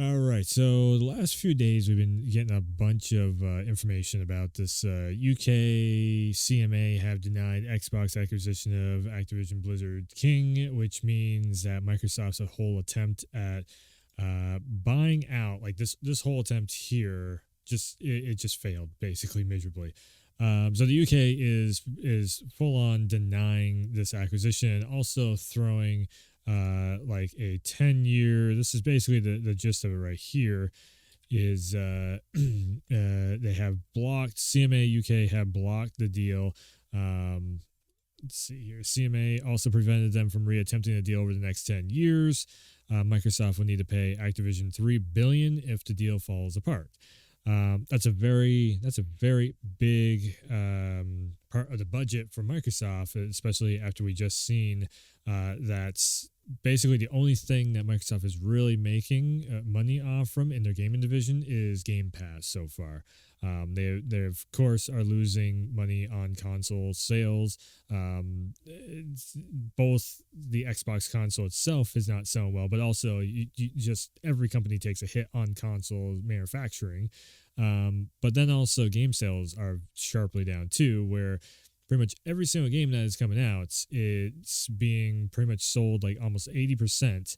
All right. So the last few days, we've been getting a bunch of information about this UK CMA have denied Xbox acquisition of Activision Blizzard King, which means that Microsoft's whole attempt at buying out, like this whole attempt here, it just failed basically miserably. So the UK is full on denying this acquisition, and also throwing like a 10-year. This is basically the gist of it right here. Is they have blocked CMA UK have blocked the deal. Let's see here. CMA also prevented them from reattempting the deal over the next 10 years. Microsoft will need to pay Activision $3 billion if the deal falls apart. That's a very big part of the budget for Microsoft, especially after we just seen that's basically the only thing that Microsoft is really making money off from in their gaming division is Game Pass so far. They of course are losing money on console sales. Both the Xbox console itself is not selling well, but also you just every company takes a hit on console manufacturing. But then also game sales are sharply down too, where pretty much every single game that is coming out, it's being pretty much sold like almost 80%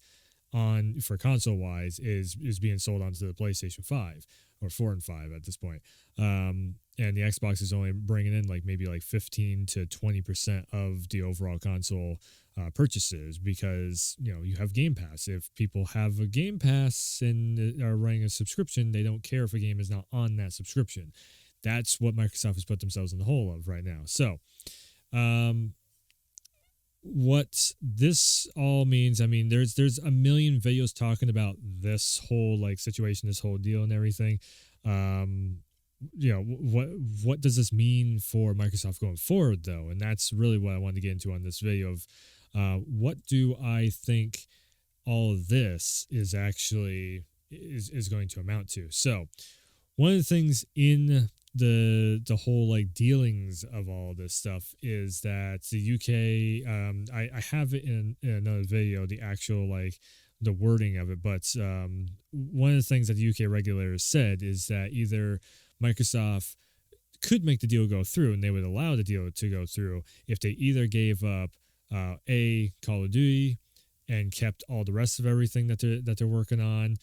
on for console wise is being sold onto the PlayStation 5 or 4 and 5 at this point. And the Xbox is only bringing in like maybe like 15 to 20% of the overall console purchases, because you have Game Pass. If people have a Game Pass and are running a subscription, they don't care if a game is not on that subscription. That's what Microsoft has put themselves in the hole of right now. So, what this all means, I mean, there's a million videos talking about this whole like situation, this whole deal, and everything. What does this mean for Microsoft going forward, though? And that's really what I wanted to get into on this video of what do I think all of this is actually is going to amount to. So, one of the things in the whole like dealings of all this stuff is that the UK, I have it in another video, the actual like the wording of it, but one of the things that the UK regulators said is that either Microsoft could make the deal go through, and they would allow the deal to go through if they either gave up a Call of Duty and kept all the rest of everything that they're working on,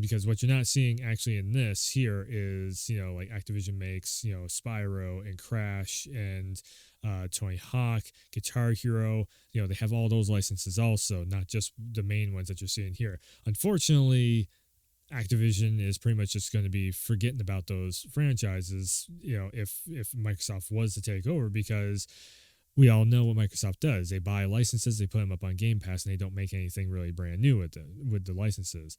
because what you're not seeing actually in this here is like Activision makes Spyro and Crash and Tony Hawk, Guitar Hero. They have all those licenses also, not just the main ones that you're seeing here. Unfortunately, Activision is pretty much just going to be forgetting about those franchises, if Microsoft was to take over, because we all know what Microsoft does. They buy licenses, they put them up on Game Pass, and they don't make anything really brand new with the licenses.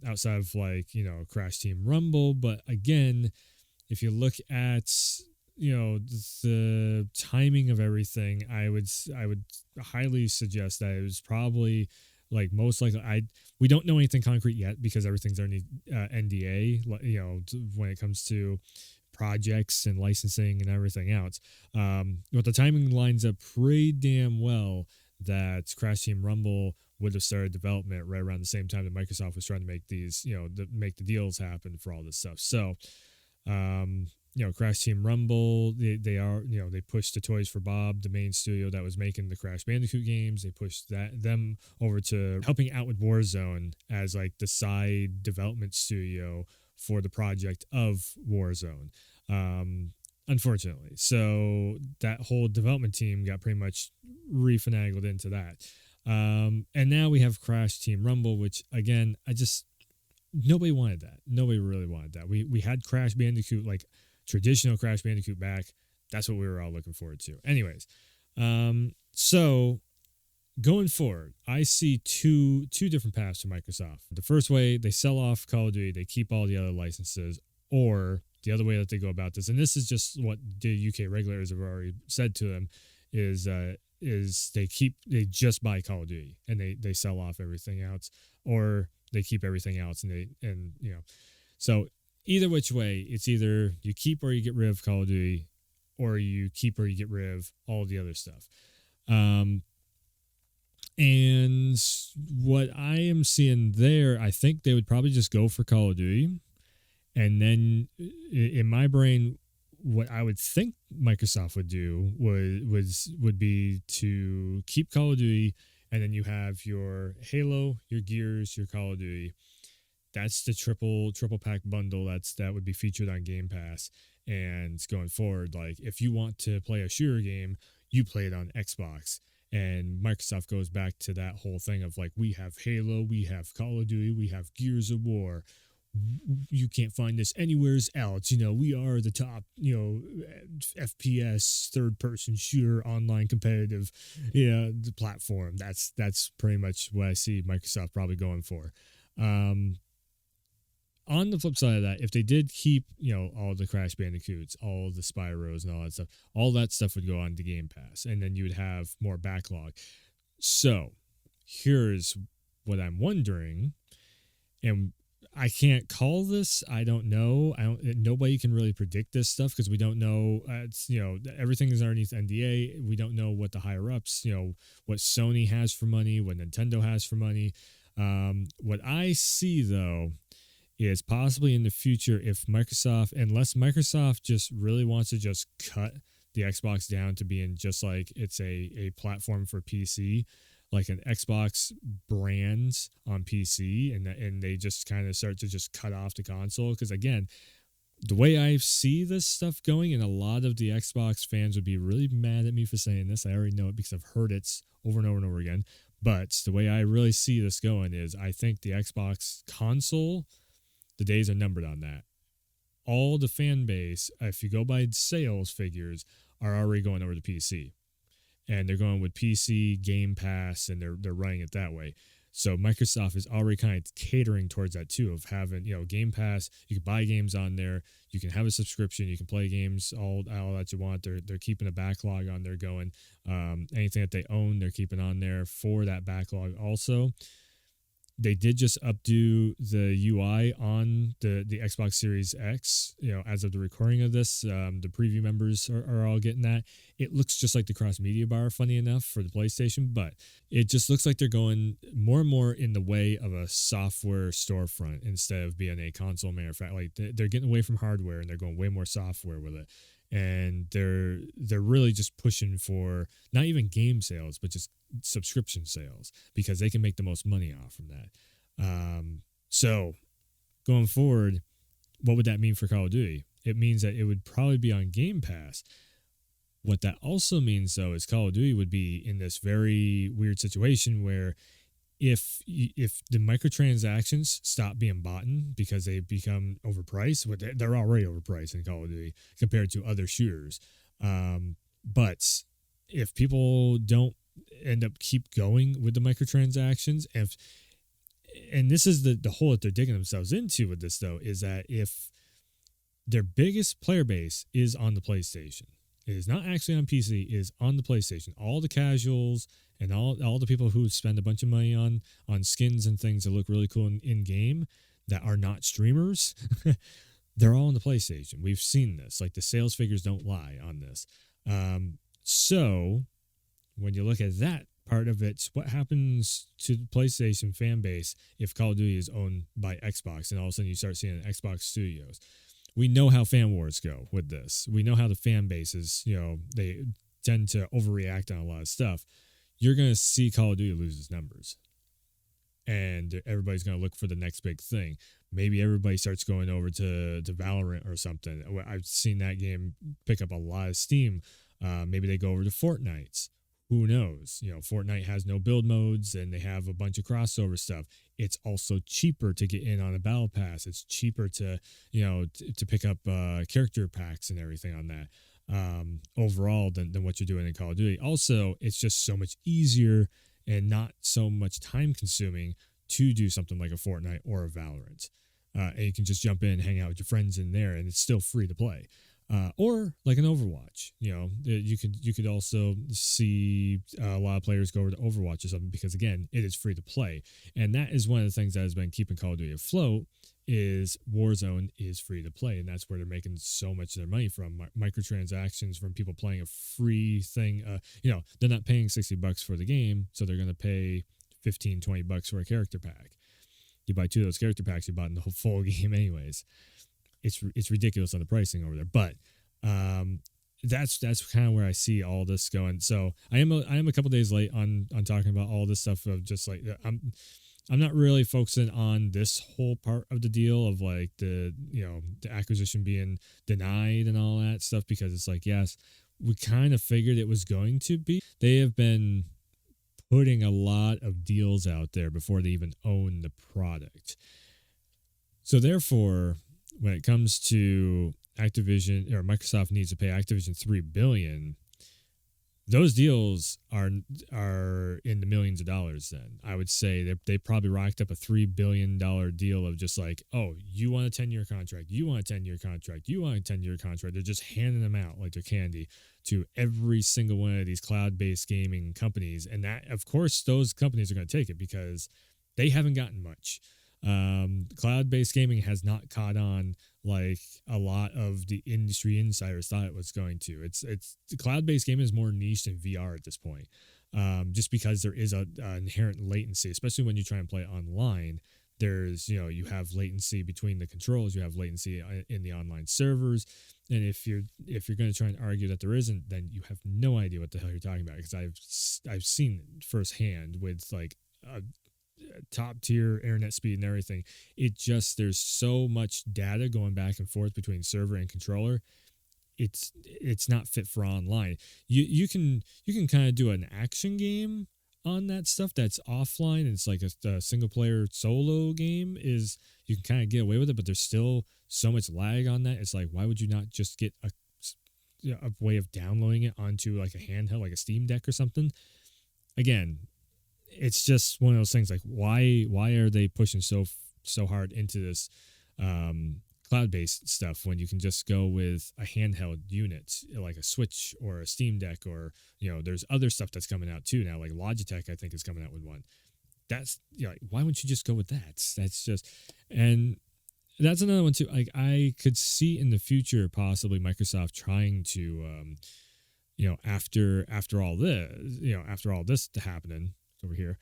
Outside of like Crash Team Rumble, but again, if you look at the timing of everything, I would highly suggest that it was probably like most likely. We don't know anything concrete yet because everything's underneath NDA. When it comes to projects and licensing and everything else. But the timing lines up pretty damn well that Crash Team Rumble would have started development right around the same time that Microsoft was trying to make these, make the deals happen for all this stuff. So, Crash Team Rumble, they pushed the Toys for Bob, the main studio that was making the Crash Bandicoot games. They pushed them over to helping out with Warzone as like the side development studio for the project of Warzone, unfortunately. So that whole development team got pretty much refinagled into that. And now we have Crash Team Rumble, which again, nobody wanted that. Nobody really wanted that. We had Crash Bandicoot, like traditional Crash Bandicoot back. That's what we were all looking forward to. Anyways, so going forward, I see two different paths for Microsoft. The first way, they sell off Call of Duty, they keep all the other licenses, or the other way that they go about this, and this is just what the UK regulators have already said to them, is they just buy Call of Duty and they sell off everything else, or they keep everything else so either which way, it's either you keep or you get rid of Call of Duty, or you keep or you get rid of all the other stuff. And what I am seeing there, I think they would probably just go for Call of Duty. And then in my brain, what I would think Microsoft would do would be to keep Call of Duty, and then you have your Halo, your Gears, your Call of Duty. That's the triple pack bundle that would be featured on Game Pass. And going forward, like if you want to play a shooter game, you play it on Xbox. And Microsoft goes back to that whole thing of like, we have Halo, we have Call of Duty, we have Gears of War. You can't find this anywhere else. We are the top, FPS third person shooter online competitive, the platform. That's pretty much what I see Microsoft probably going for. On the flip side of that, if they did keep, all the Crash Bandicoots, all the Spyros and all that stuff would go on to Game Pass, and then you would have more backlog. So here's what I'm wondering, and I can't call this. I don't know. Nobody can really predict this stuff because we don't know. Everything is underneath NDA. We don't know what the higher ups, what Sony has for money, what Nintendo has for money. What I see though is possibly in the future, if unless Microsoft just really wants to just cut the Xbox down to being just like it's a platform for PC, like an Xbox brand on PC, and they just kind of start to just cut off the console. Because again, the way I see this stuff going, and a lot of the Xbox fans would be really mad at me for saying this. I already know it because I've heard it over and over and over again. But the way I really see this going is I think the Xbox console, the days are numbered on that. All the fan base, if you go by sales figures, are already going over to PC. And they're going with PC, Game Pass, and they're running it that way. So Microsoft is already kind of catering towards that too, of having, Game Pass. You can buy games on there. You can have a subscription. You can play games all that you want. They're keeping a backlog on there going. Anything that they own, they're keeping on there for that backlog also. They did just updo the UI on the Xbox Series X, as of the recording of this. The preview members are all getting that. It looks just like the cross-media bar, funny enough, for the PlayStation, but it just looks like they're going more and more in the way of a software storefront instead of being a console manufacturer. Like, they're getting away from hardware, and they're going way more software with it. And they're really just pushing for not even game sales, but just subscription sales, because they can make the most money off from that. So going forward, what would that mean for Call of Duty? It means that it would probably be on Game Pass. What that also means, though, is Call of Duty would be in this very weird situation where if the microtransactions stop being bought because they become overpriced, they're already overpriced in Call of Duty compared to other shooters. But if people don't end up keep going with the microtransactions, and this is the hole that they're digging themselves into with this, though, is that if their biggest player base is on the PlayStation, it is not actually on PC, it is on the PlayStation. All the casuals and all the people who spend a bunch of money on skins and things that look really cool in game that are not streamers, they're all on the PlayStation. We've seen this. Like, the sales figures don't lie on this. So when you look at that part of it, what happens to the PlayStation fan base if Call of Duty is owned by Xbox, and all of a sudden you start seeing Xbox Studios? We know how fan wars go with this. We know how the fan bases, they tend to overreact on a lot of stuff. You're going to see Call of Duty lose its numbers. And everybody's going to look for the next big thing. Maybe everybody starts going over to Valorant or something. I've seen that game pick up a lot of steam. Maybe they go over to Fortnite. Who knows? Fortnite has no build modes, and they have a bunch of crossover stuff. It's also cheaper to get in on a battle pass. It's cheaper to pick up character packs and everything on that overall than what you're doing in Call of Duty. Also, it's just so much easier and not so much time consuming to do something like a Fortnite or a Valorant. And you can just jump in, hang out with your friends in there, and it's still free to play. Or like an Overwatch, you could also see a lot of players go over to Overwatch or something, because again, it is free to play. And that is one of the things that has been keeping Call of Duty afloat, is Warzone is free to play. And that's where they're making so much of their money from, microtransactions from people playing a free thing. They're not paying $60 for the game, so they're going to pay $15-20 for a character pack. You buy 2 of those character packs, you bought the whole full game anyways. It's ridiculous on the pricing over there, but that's kind of where I see all this going. So I am a couple days late on talking about all this stuff of just like I'm not really focusing on this whole part of the deal of like the acquisition being denied and all that stuff, because it's like, yes, we kind of figured it was going to be. They have been putting a lot of deals out there before they even own the product. So therefore, when it comes to Activision, or Microsoft needs to pay Activision $3 billion, those deals are in the millions of dollars. Then I would say they probably racked up a $3 billion deal of just like, oh, you want a 10-year contract, you want a 10-year contract, you want a 10-year contract. They're just handing them out like they're candy to every single one of these cloud-based gaming companies, and that, of course, those companies are going to take it because they haven't gotten much. Cloud-based gaming has not caught on like a lot of the industry insiders thought it was going to. It's cloud-based gaming is more niche than VR at this point, just because there is an inherent latency, especially when you try and play online. There's, you have latency between the controls, you have latency in the online servers, and if you're going to try and argue that there isn't, then you have no idea what the hell you're talking about, because I've seen it firsthand with like top tier internet speed and everything. There's so much data going back and forth between server and controller. It's not fit for online. You can kind of do an action game on that stuff that's offline, and it's like a single player solo game. Is you can kind of get away with it, but there's still so much lag on that. It's like, why would you not just get a way of downloading it onto like a handheld, like a Steam Deck or something? Again, it's just one of those things like, why are they pushing so hard into this cloud-based stuff when you can just go with a handheld unit like a Switch or a Steam Deck, or there's other stuff that's coming out too now, like Logitech I think is coming out with one. That's why wouldn't you just go with that? That's just, and that's another one too. Like, I could see in the future possibly Microsoft trying to after all this happening over here,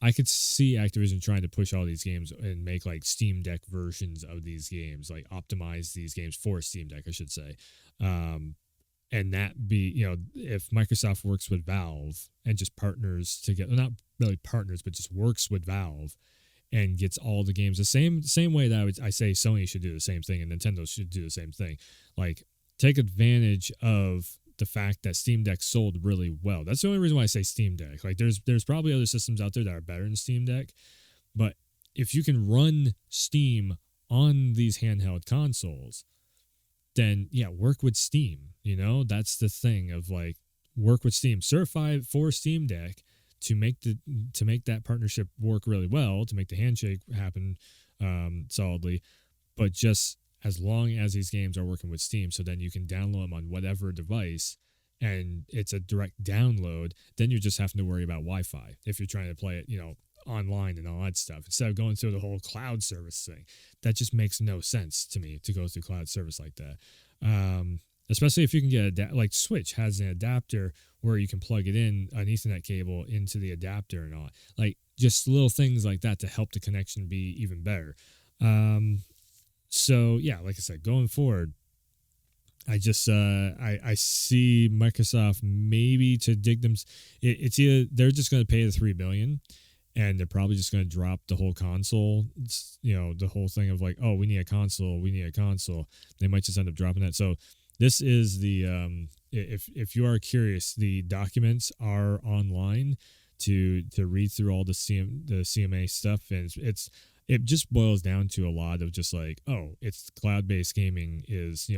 I could see Activision trying to push all these games and make like Steam Deck versions of these games, like optimize these games for Steam Deck, I should say. And that be, if Microsoft works with Valve and just partners together, not really partners, but just works with Valve and gets all the games the same way that I say Sony should do the same thing and Nintendo should do the same thing. Like, take advantage of the fact that Steam Deck sold really well. That's the only reason why I say Steam Deck. Like, there's probably other systems out there that are better than Steam Deck, but if you can run Steam on these handheld consoles, then yeah, work with Steam. That's the thing of like, work with Steam, certify for Steam Deck to make that partnership work really well, to make the handshake happen solidly, but just as long as these games are working with Steam, so then you can download them on whatever device and it's a direct download, then you're just having to worry about Wi-Fi if you're trying to play it, online and all that stuff, instead of going through the whole cloud service thing. That just makes no sense to me, to go through cloud service like that. Especially if you can get like Switch has an adapter where you can plug it in, an Ethernet cable into the adapter and all. Like, just little things like that to help the connection be even better. So yeah, like I said, going forward, I just I see Microsoft maybe to dig them. It's either they're just going to pay the $3 billion, and they're probably just going to drop the whole console. The whole thing of like, oh, we need a console. They might just end up dropping that. So this is the if you are curious, the documents are online to read through all the CMA stuff, and it just boils down to a lot of just like, oh, it's cloud-based gaming is,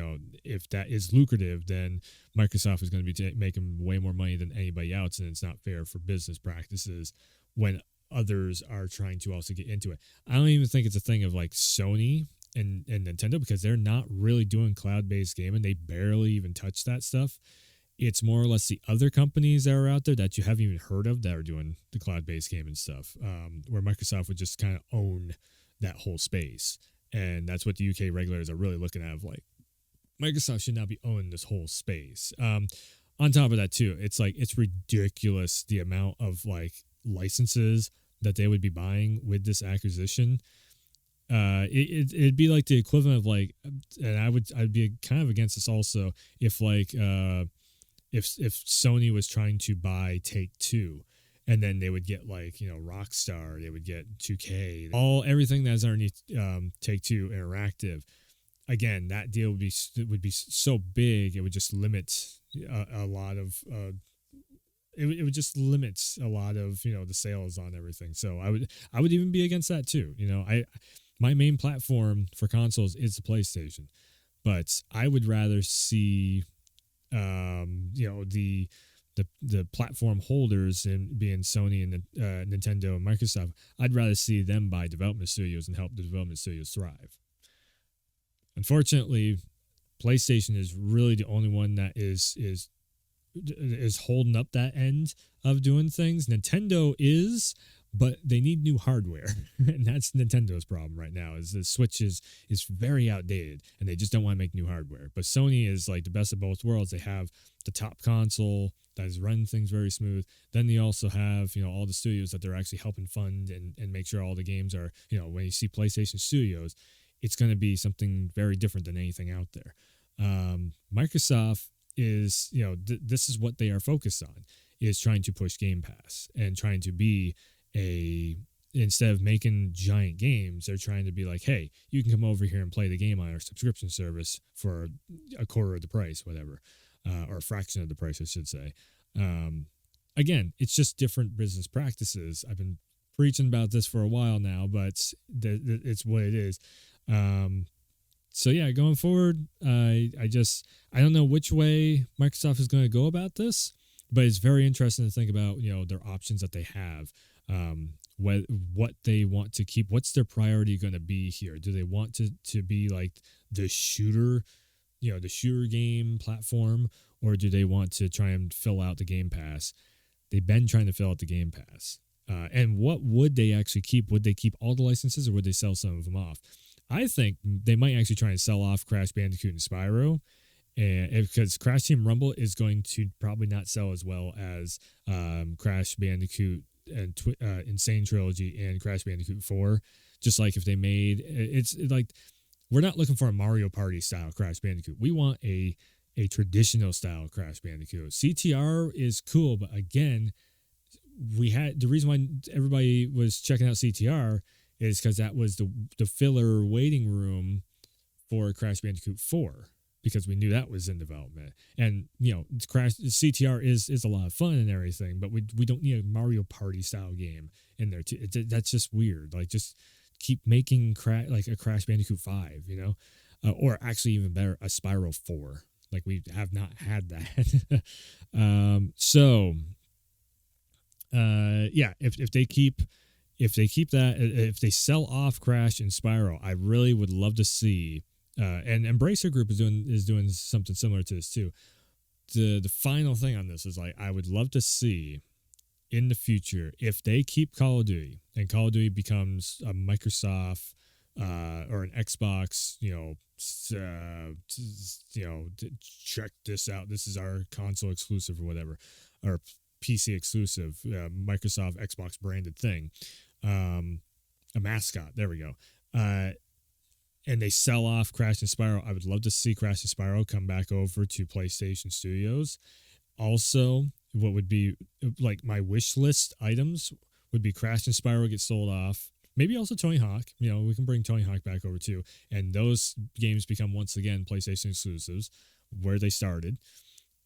if that is lucrative, then Microsoft is going to be making way more money than anybody else, and it's not fair for business practices when others are trying to also get into it. I don't even think it's a thing of like Sony and Nintendo, because they're not really doing cloud-based gaming. They barely even touch that stuff. It's more or less the other companies that are out there that you haven't even heard of that are doing the cloud-based gaming stuff, where Microsoft would just kind of own that whole space. And that's what the UK regulators are really looking at, of like, Microsoft should not be owning this whole space. On top of that, too, it's like, it's ridiculous the amount of like licenses that they would be buying with this acquisition, it'd be like the equivalent of like, and I'd be kind of against this also if like if Sony was trying to buy Take-Two, and then they would get like, you know, Rockstar, they would get 2K, everything that's underneath Take-Two Interactive. Again, that deal would be so big, it would just limit a lot of it would just limit a lot of, you know, the sales on everything. So I would even be against that too. You know, my main platform for consoles is the PlayStation, but I would rather see you know, the platform holders, and being Sony and Nintendo and Microsoft, I'd rather see them buy development studios and help the development studios thrive. Unfortunately, PlayStation is really the only one that is holding up that end of doing things. Nintendo is, but they need new hardware, and that's Nintendo's problem right now. Is the Switch is very outdated, and they just don't want to make new hardware. But Sony is like the best of both worlds. They have the top console that is running things very smooth. Then they also have, you know, all the studios that they're actually helping fund and make sure all the games are, you know, when you see PlayStation Studios, it's going to be something very different than anything out there. Microsoft is, you know, this is what they are focused on, is trying to push Game Pass and trying to be instead of making giant games, they're trying to be like, hey, you can come over here and play the game on our subscription service for a quarter of the price, whatever, or a fraction of the price, I should say. Again, it's just different business practices. I've been preaching about this for a while now, but it's what it is. So yeah, going forward, I don't know which way Microsoft is going to go about this, but it's very interesting to think about, you know, their options that they have, what they want to keep, what's their priority going to be here? Do they want to be like the shooter, you know, the shooter game platform, or do they want to try and fill out the Game Pass? They've been trying to fill out the Game Pass. And what would they actually keep? Would they keep all the licenses, or would they sell some of them off? I think they might actually try and sell off Crash Bandicoot and Spyro, because Crash Team Rumble is going to probably not sell as well as Crash Bandicoot and Insane Trilogy and Crash Bandicoot 4. Just like if they made, it's like, we're not looking for a Mario Party style Crash Bandicoot. We want a traditional style Crash Bandicoot. CTR is cool, but again, the reason why everybody was checking out CTR is because that was the filler waiting room for Crash Bandicoot 4, because we knew that was in development. And, you know, CTR is a lot of fun and everything, but we don't need a Mario Party style game in there too. That's just weird. Like, just keep making like a Crash Bandicoot 5, you know, or actually even better, a Spyro 4. Like, we have not had that. Yeah, if they keep that, if they sell off Crash and Spyro, I really would love to see, and Embracer Group is doing something similar to this too. The final thing on this is, like, I would love to see in the future, if they keep Call of Duty and Call of Duty becomes a Microsoft or an Xbox, check this out, this is our console exclusive or whatever, or PC exclusive, Microsoft Xbox branded thing, a mascot, there we go, and they sell off Crash and Spyro. I would love to see Crash and Spyro come back over to PlayStation Studios. Also, what would be like my wish list items would be Crash and Spyro get sold off. Maybe also Tony Hawk. You know, we can bring Tony Hawk back over too. And those games become once again PlayStation exclusives, where they started.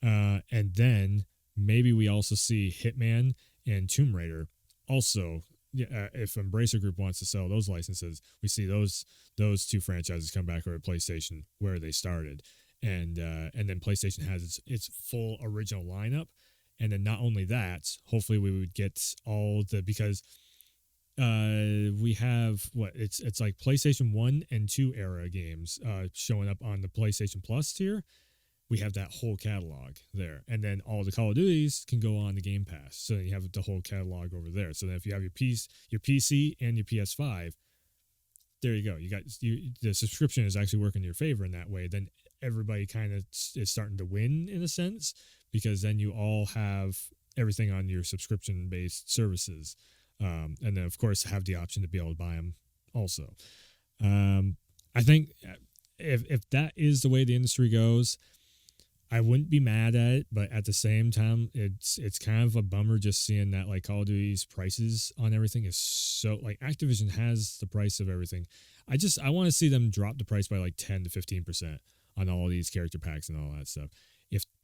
And then maybe we also see Hitman and Tomb Raider. Also, if Embracer Group wants to sell those licenses, we see those two franchises come back over to PlayStation, where they started. And then PlayStation has its full original lineup. And then not only that, hopefully we would get all because we have it's like PlayStation 1 and 2 era games showing up on the PlayStation Plus tier. We have that whole catalog there. And then all the Call of Duties can go on the Game Pass. So then you have the whole catalog over there. So then if you have your PC and your PS5, there you go. You got the subscription is actually working in your favor in that way. Then everybody kind of is starting to win in a sense, because then you all have everything on your subscription based services, and then of course have the option to be able to buy them also. I think if that is the way the industry goes, I wouldn't be mad at it, but at the same time, it's kind of a bummer just seeing that like Call of Duty's prices on everything is so like Activision has the price of everything. I want to see them drop the price by like 10 to 15% on all these character packs and all that stuff.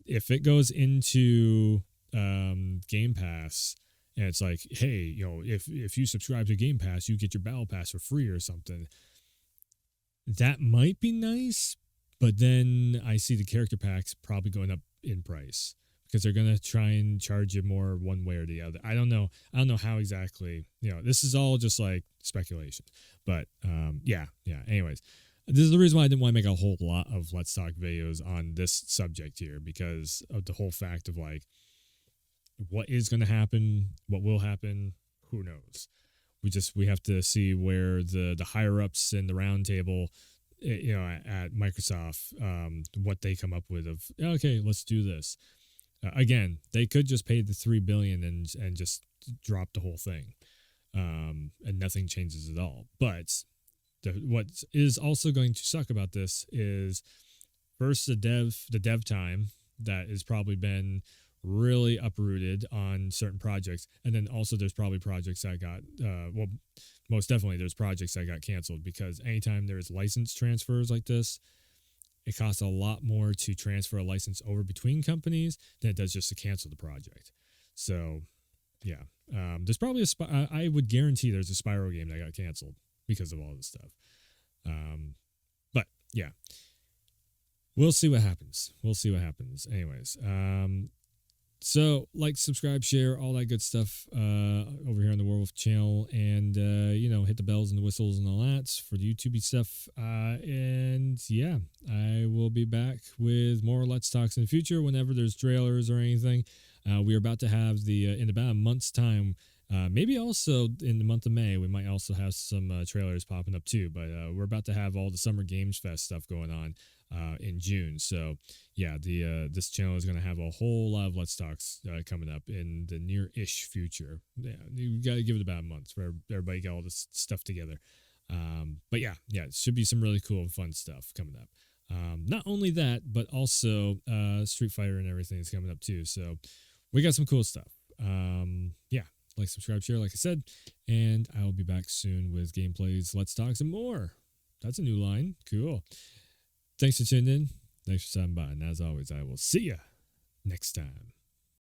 If it goes into Game Pass and it's like, hey, if you subscribe to Game Pass, you get your Battle Pass for free or something. That might be nice, but then I see the character packs probably going up in price because they're going to try and charge you more one way or the other. I don't know how exactly, this is all just like speculation, but yeah. Anyways, this is the reason why I didn't want to make a whole lot of Let's Talk videos on this subject here, because of the whole fact of like, what is going to happen, what will happen, who knows? We have to see where the higher ups in the round table, at Microsoft, what they come up with of, okay, let's do this. Again, they could just pay the $3 billion and just drop the whole thing, and nothing changes at all. But what is also going to suck about this is first the dev time that has probably been really uprooted on certain projects, and then also there's probably projects that got most definitely there's projects that got canceled, because anytime there's license transfers like this, it costs a lot more to transfer a license over between companies than it does just to cancel the project. So yeah, there's probably I would guarantee there's a Spyro game that got canceled because of all this stuff. But yeah, we'll see what happens. Anyways, so like, subscribe, share, all that good stuff over here on the Werewolf channel, and hit the bells and the whistles and all that for the YouTube stuff. And yeah, I will be back with more Let's Talks in the future whenever there's trailers or anything. We are about to have in about a month's time, maybe also in the month of May, we might also have some trailers popping up too. But we're about to have all the Summer Games Fest stuff going on in June. So yeah, this channel is going to have a whole lot of Let's Talks coming up in the near-ish future. Yeah, you got to give it about a month for everybody to get all this stuff together. But yeah, it should be some really cool and fun stuff coming up. Not only that, but also Street Fighter and everything is coming up too. So we got some cool stuff. Yeah, like, subscribe, share, like I said, and I will be back soon with gameplays, Let's Talks, and more. That's a new line. Cool. Thanks for tuning in. Thanks for stopping by. And as always, I will see you next time.